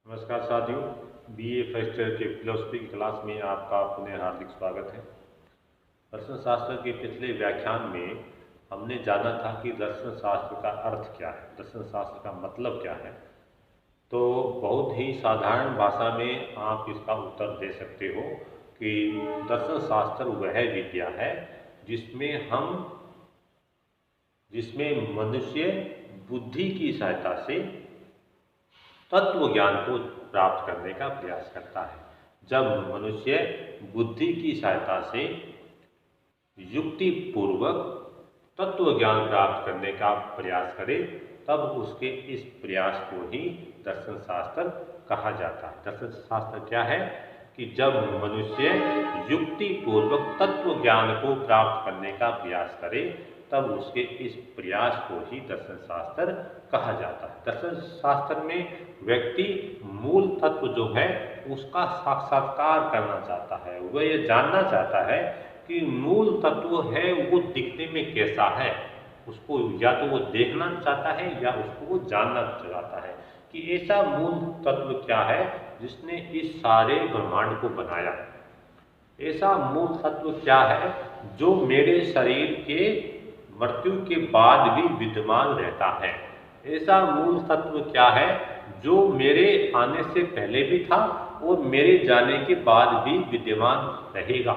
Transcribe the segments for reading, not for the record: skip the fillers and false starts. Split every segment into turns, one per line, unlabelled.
नमस्कार साथियों, BA first year के फिलोसफी की क्लास में आपका पुनः हार्दिक स्वागत है। दर्शन शास्त्र के पिछले व्याख्यान में हमने जाना था कि दर्शन शास्त्र का अर्थ क्या है, दर्शन शास्त्र का मतलब क्या है। तो बहुत ही साधारण भाषा में आप इसका उत्तर दे सकते हो कि दर्शन शास्त्र वह विद्या है जिसमें मनुष्य बुद्धि की सहायता से तत्व ज्ञान को प्राप्त करने का प्रयास करता है। जब मनुष्य बुद्धि की सहायता से युक्ति पूर्वक तत्व ज्ञान प्राप्त करने का प्रयास करे, तब उसके इस प्रयास को ही दर्शन शास्त्र कहा जाता है। दर्शन शास्त्र क्या है कि जब मनुष्य युक्ति पूर्वक तत्व ज्ञान को प्राप्त करने का प्रयास करे, तब उसके इस प्रयास को ही दर्शन शास्त्र कहा जाता है। दर्शन शास्त्र में व्यक्ति मूल तत्व जो है उसका साक्षात्कार करना चाहता है। वह ये जानना चाहता है कि मूल तत्व है वो दिखने में कैसा है। उसको या तो वो देखना चाहता है या उसको वो जानना चाहता है कि ऐसा मूल तत्व क्या है जिसने इस सारे ब्रह्मांड को बनाया। ऐसा मूल तत्व क्या है जो मेरे शरीर के मृत्यु के बाद भी विद्यमान रहता है। ऐसा मूल तत्व क्या है जो मेरे आने से पहले भी था और मेरे जाने के बाद भी विद्यमान रहेगा।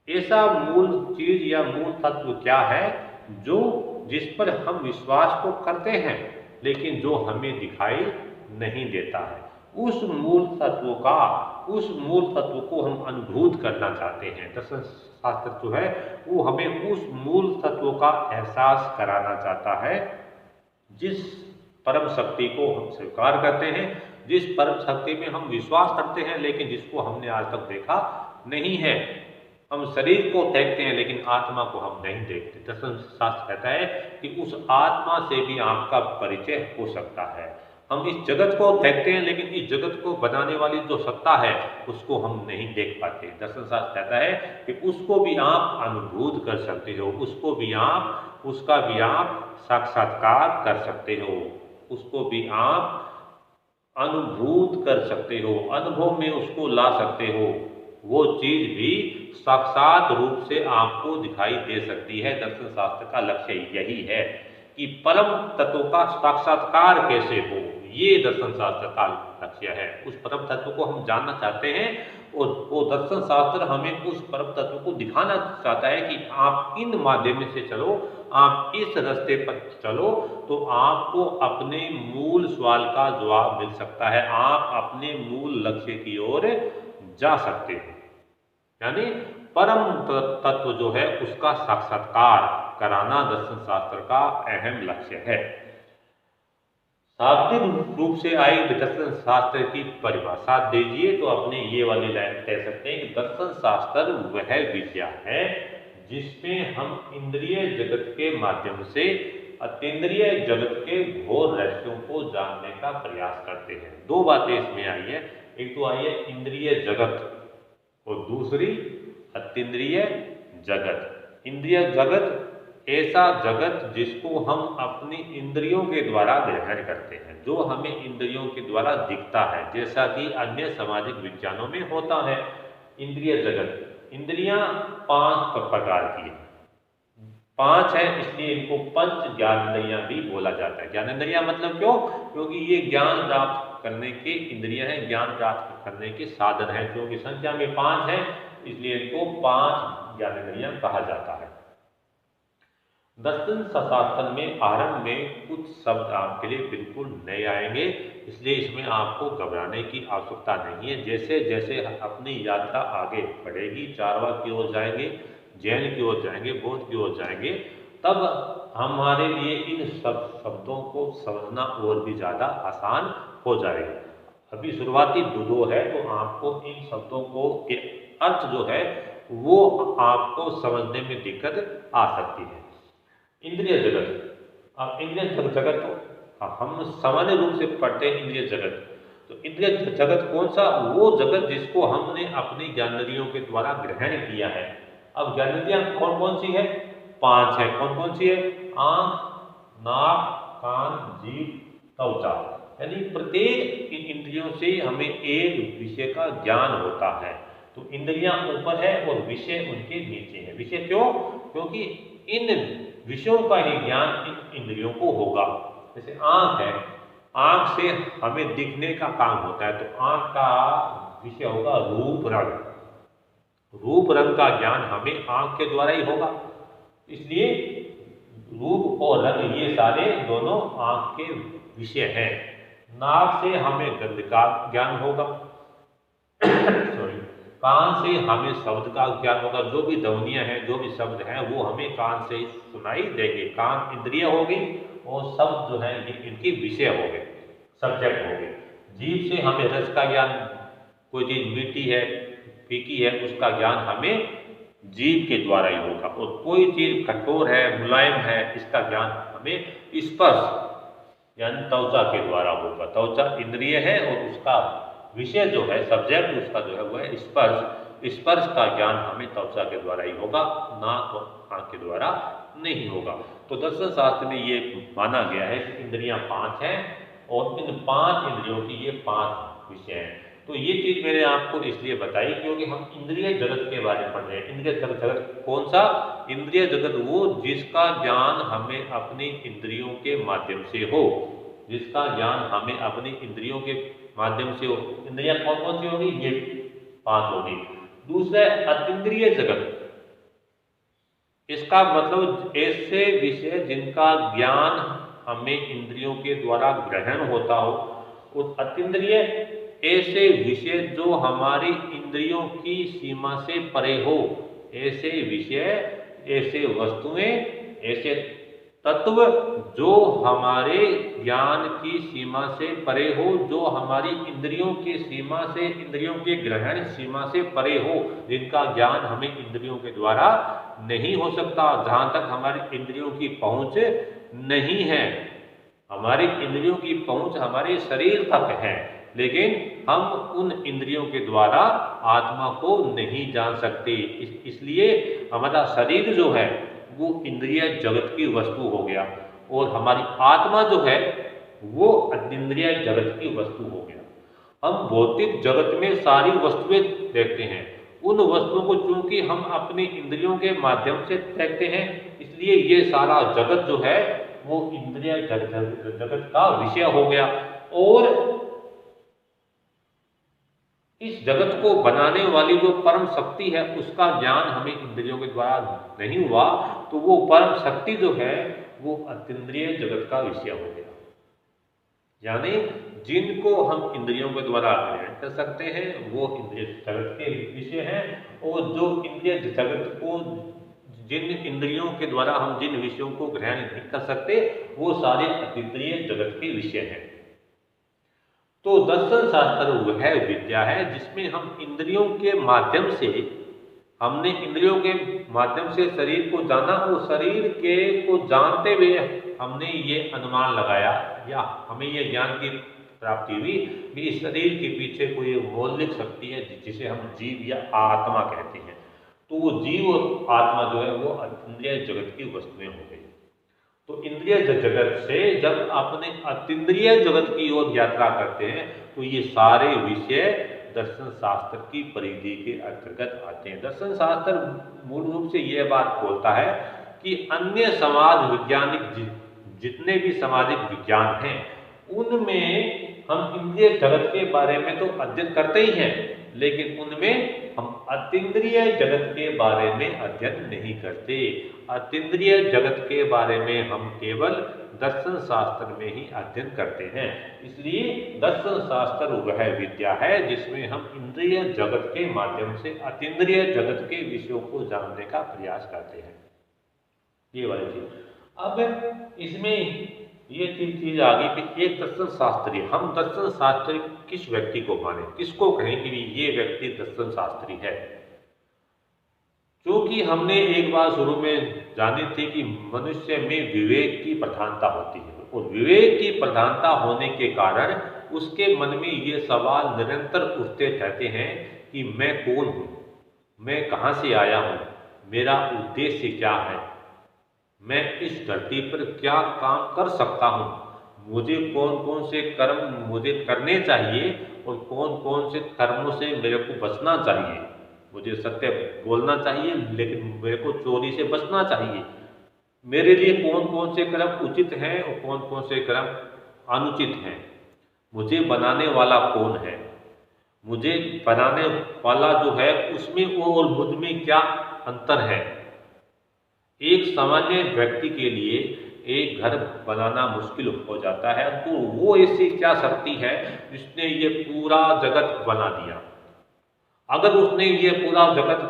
ऐसा मूल चीज या मूल तत्व क्या है जो जिस पर हम विश्वास तो करते हैं लेकिन जो हमें दिखाई नहीं देता है। उस मूल तत्व को हम अनुभूत करना चाहते हैं। दर्शन शास्त्र जो है वो हमें उस मूल तत्व का एहसास कराना चाहता है जिस परम शक्ति को हम स्वीकार करते हैं, जिस परम शक्ति में हम विश्वास करते हैं लेकिन जिसको हमने आज तक देखा नहीं है। हम शरीर को देखते हैं लेकिन आत्मा को हम नहीं देखते। दर्शन शास्त्र कहता है कि उस आत्मा से भी आपका परिचय हो सकता है। हम इस जगत को देखते हैं लेकिन इस जगत को बनाने वाली जो सत्ता है उसको हम नहीं देख पाते। दर्शन शास्त्र कहता है कि उसको भी आप अनुभूत कर सकते हो, उसका भी आप साक्षात्कार कर सकते हो, उसको भी आप अनुभूत कर सकते हो, अनुभव में उसको ला सकते हो। वो चीज भी साक्षात रूप से आपको दिखाई दे सकती है। दर्शन शास्त्र का लक्ष्य यही है कि परम तत्व का साक्षात्कार कैसे हो, ये दर्शन शास्त्र का लक्ष्य है। उस परम तत्व को हम जानना चाहते हैं और वो दर्शन शास्त्र हमें उस परम तत्व को दिखाना चाहता है कि आप इन माध्यम से चलो, आप इस रास्ते पर चलो तो आपको अपने मूल सवाल का जवाब मिल सकता है, आप अपने मूल लक्ष्य की ओर जा सकते हो। यानी परम तत्व जो है उसका साक्षात्कार कराना दर्शन शास्त्र का अहम लक्ष्य है। शाब्दिक रूप से आई दर्शन शास्त्र की परिभाषा दीजिए तो अपने ये वाली लाइन कह सकते हैं कि दर्शन शास्त्र वह विद्या है जिसमें हम इंद्रिय जगत के माध्यम से अतीन्द्रिय जगत के घोर रहस्यों को जानने का प्रयास करते हैं। दो बातें इसमें आई है, एक तो आई है इंद्रिय जगत और दूसरी अतीन्द्रिय जगत। इंद्रिय जगत ऐसा जगत जिसको हम अपनी इंद्रियों के द्वारा ग्रहण करते हैं, जो हमें इंद्रियों के द्वारा दिखता है, जैसा कि अन्य सामाजिक विज्ञानों में होता है। इंद्रिय जगत, इंद्रियां पांच प्रकार की है, पांच है, इसलिए इनको पंच ज्ञानेंद्रियां भी बोला जाता है। ज्ञानेंद्रियां मतलब क्यों? क्योंकि ये ज्ञान प्राप्त करने के इंद्रियां हैं, ज्ञान प्राप्त करने के साधन हैं। क्योंकि संख्या में पांच है इसलिए इनको पांच ज्ञानेंद्रियां कहा जाता है। दर्शन शास्त्र में आरंभ में कुछ शब्द आपके लिए बिल्कुल नए आएंगे, इसलिए इसमें आपको घबराने की आवश्यकता नहीं है। जैसे जैसे अपनी यात्रा आगे बढ़ेगी, चारवाक की ओर जाएंगे, जैन की ओर जाएंगे, बौद्ध की ओर जाएंगे, तब हमारे लिए इन सब शब्दों को समझना और भी ज़्यादा आसान हो जाएगा। अभी शुरुआती दो है तो आपको इन शब्दों को के अर्थ जो है वो आपको समझने में दिक्कत आ सकती है। इंद्रिय जगत, अब इंद्रिय जगत तो हम सामान्य रूप से पढ़ते हैं इंद्रिय जगत। तो इंद्रिय जगत कौन सा? वो जगत जिसको हमने अपनी ज्ञानेंद्रियों के द्वारा ग्रहण किया है। अब ज्ञानेंद्रियां कौन कौन सी है? पांच है। कौन कौन सी है? आंख, नाक, कान, जीभ, त्वचा। यानी प्रत्येक इंद्रियों से हमें एक विषय का ज्ञान होता है। तो इंद्रियां ऊपर है और विषय उनके नीचे है। विषय क्यों? क्योंकि इन विषयों का ही ज्ञान इन इंद्रियों को होगा। जैसे आंख है, आंख से हमें दिखने का काम होता है, तो आंख का विषय होगा रूप रंग। रूप रंग का ज्ञान हमें आंख के द्वारा ही होगा। इसलिए रूप और रंग ये सारे दोनों आंख के विषय हैं। नाक से हमें गंध का ज्ञान होगा सॉरी। कान से हमें शब्द का ज्ञान होगा। जो भी ध्वनियां हैं, जो भी शब्द हैं, वो हमें कान से सुनाई देंगे। कान इंद्रिय होगी और शब्द जो है ये इनकी विषय हो गए, सब्जेक्ट हो गए। जीभ से हमें रस का ज्ञान, कोई चीज मीठी है, फीकी है, उसका ज्ञान हमें जीभ के द्वारा ही होगा। और कोई चीज कठोर है, मुलायम है, इसका ज्ञान हमें स्पर्श यानी त्वचा के द्वारा होगा। त्वचा इंद्रिय है और उसका विषय जो है, सब्जेक्ट उसका जो है वो है स्पर्श। स्पर्श का ज्ञान हमें त्वचा के द्वारा ही होगा, नाक और आंख के द्वारा नहीं होगा। तो दर्शन शास्त्र में ये माना गया है कि इंद्रियां 5 हैं और इन 5 इंद्रियों की ये 5 विषय हैं। तो ये चीज मैंने आपको इसलिए बताई क्योंकि हम इंद्रिय जगत के बारे में पढ़ रहे हैं। इंद्रिय जगत कौन सा? इंद्रिय जगत वो जिसका ज्ञान हमें अपनी इंद्रियों के माध्यम से हो, जिसका ज्ञान हमें अपनी इंद्रियों के माध्यम से हो। इंद्रियां कौन कौन सी होगी? ये 5 होगी। दूसरा अतीन्द्रिय जगत, इसका मतलब ऐसे विषय जिनका ज्ञान हमें इंद्रियों के द्वारा ग्रहण होता हो। और अतीन्द्रिय ऐसे विषय जो हमारी इंद्रियों की सीमा से परे हो। ऐसे विषय, ऐसे वस्तुएं, ऐसे तत्व जो हमारे ज्ञान की सीमा से परे हो, जो हमारी इंद्रियों की सीमा से, इंद्रियों के ग्रहण सीमा से परे हो, जिनका ज्ञान हमें इंद्रियों के द्वारा नहीं हो सकता, जहां तक हमारी इंद्रियों की पहुंच नहीं है। हमारी इंद्रियों की पहुंच हमारे शरीर तक है, लेकिन हम उन इंद्रियों के द्वारा आत्मा को नहीं जान सकते। इसलिए हमारा शरीर जो है वो इंद्रिय जगत की वस्तु हो गया और हमारी आत्मा जो है वो अतीन्द्रिय जगत की वस्तु हो गया। हम भौतिक जगत में सारी वस्तुएं देखते हैं। उन वस्तुओं को चूंकि हम अपनी इंद्रियों के माध्यम से देखते हैं, इसलिए ये सारा जगत जो है वो इंद्रिय जगत का विषय हो गया। और इस जगत को बनाने वाली जो परम शक्ति है उसका ज्ञान हमें इंद्रियों के द्वारा नहीं हुआ, तो वो परम शक्ति जो है वो अतीन्द्रिय जगत का विषय हो गया। यानी जिनको हम इंद्रियों के द्वारा ग्रहण कर सकते हैं वो इंद्रिय जगत के विषय हैं, और जो इंद्रिय जगत को, जिन इंद्रियों के द्वारा हम जिन विषयों को ग्रहण नहीं कर सकते, वो सारे अतीन्द्रिय जगत के विषय हैं। तो दर्शन शास्त्र वह विद्या है जिसमें हम इंद्रियों के माध्यम से, हमने इंद्रियों के माध्यम से शरीर को जाना और शरीर के को जानते हुए हमने ये अनुमान लगाया या हमें ये ज्ञान की प्राप्ति हुई कि इस शरीर के पीछे कोई मौलिक शक्ति है जिसे हम जीव या आत्मा कहते हैं। तो वो जीव और आत्मा जो है वो इंद्रिय जगत की वस्तुएं हो गई। तो इंद्रिय जगत से जब अपने अतीन्द्रिय जगत की ओर यात्रा करते हैं तो ये सारे विषय दर्शन शास्त्र की परिधि के अंतर्गत आते हैं। दर्शन शास्त्र मूल रूप से यह बात बोलता है कि अन्य समाज वैज्ञानिक जितने भी सामाजिक विज्ञान हैं उनमें हम इंद्रिय जगत के बारे में तो अध्ययन करते ही हैं, लेकिन उनमें हम अतीन्द्रिय जगत के बारे में अध्ययन नहीं करते। अतीन्द्रिय जगत के बारे में हम केवल दर्शन शास्त्र में ही अध्ययन करते हैं। इसलिए दर्शन शास्त्र वह विद्या है जिसमें हम इंद्रिय जगत के माध्यम से अतीन्द्रिय जगत के विषयों को जानने का प्रयास करते हैं। ये वाली चीज। अब इसमें ये चीज आ गई कि एक दर्शन शास्त्री, हम दर्शन शास्त्री किस व्यक्ति को माने, किसको कहें कि ये व्यक्ति दर्शन शास्त्री है। क्योंकि हमने एक बात शुरू में जानी थी कि मनुष्य में विवेक की प्रधानता होती है, और विवेक की प्रधानता होने के कारण उसके मन में ये सवाल निरंतर उठते रहते हैं कि मैं कौन हूँ, मैं कहाँ से आया हूँ, मेरा उद्देश्य क्या है, मैं इस धरती पर क्या काम कर सकता हूँ, मुझे कौन कौन से कर्म मुझे करने चाहिए और कौन कौन से कर्मों से मेरे को बचना चाहिए। मुझे सत्य बोलना चाहिए, लेकिन मेरे को चोरी से बचना चाहिए। मेरे लिए कौन कौन से कर्म उचित हैं और कौन कौन से कर्म अनुचित हैं। मुझे बनाने वाला कौन है, मुझे बनाने वाला जो है उसमें वो और मुझ में क्या अंतर है। एक सामान्य व्यक्ति के लिए एक घर बनाना मुश्किल हो जाता है, तो वो ऐसी क्या शक्ति है जिसने ये पूरा जगत बना दिया। अगर उसने ये पूरा जगत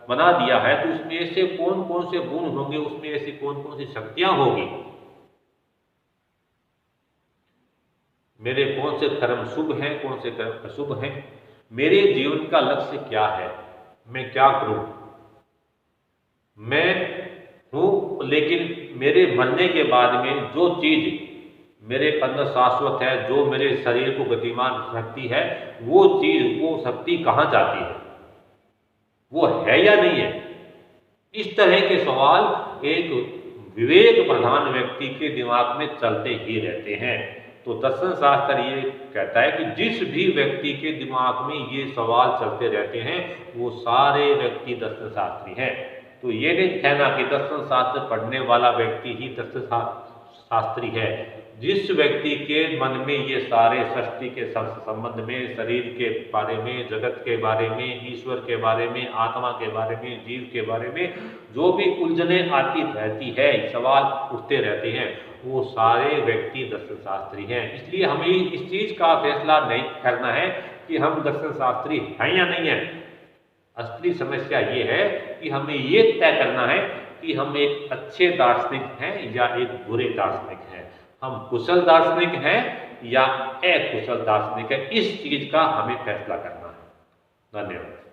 बना दिया है तो उसमें ऐसे कौन कौन से गुण होंगे, उसमें ऐसी कौन कौन सी शक्तियां होगी। मेरे कौन से कर्म शुभ हैं, कौन से कर्म अशुभ हैं। मेरे जीवन का लक्ष्य क्या है, मैं क्या करूं। मैं हूं, लेकिन मेरे मरने के बाद में जो चीज मेरे अंदर शाश्वत है, जो मेरे शरीर को गतिमान रखती है, वो चीज, वो शक्ति कहाँ जाती है, वो है या नहीं है। इस तरह के सवाल एक विवेक प्रधान व्यक्ति के दिमाग में चलते ही रहते हैं। तो दर्शन शास्त्र ये कहता है कि जिस भी व्यक्ति के दिमाग में ये सवाल चलते रहते हैं वो सारे व्यक्ति दर्शन शास्त्री हैं। तो ये नहीं कहना कि दर्शन शास्त्र पढ़ने वाला व्यक्ति ही दर्शन शास्त्री है। जिस व्यक्ति के मन में ये सारे सृष्टि के संबंध में, शरीर के बारे में, जगत के बारे में, ईश्वर के बारे में, आत्मा के बारे में, जीव के बारे में जो भी उलझने आती रहती है, सवाल उठते रहते हैं, वो सारे व्यक्ति दर्शन शास्त्री हैं। इसलिए हमें इस चीज का फैसला नहीं करना है कि हम दर्शन शास्त्री हैं या नहीं है। असली समस्या ये है कि हमें ये तय करना है कि हम एक अच्छे दार्शनिक हैं या एक बुरे दार्शनिक हैं, हम कुशल दार्शनिक हैं या अकुशल दार्शनिक है। इस चीज का हमें फैसला करना है। धन्यवाद।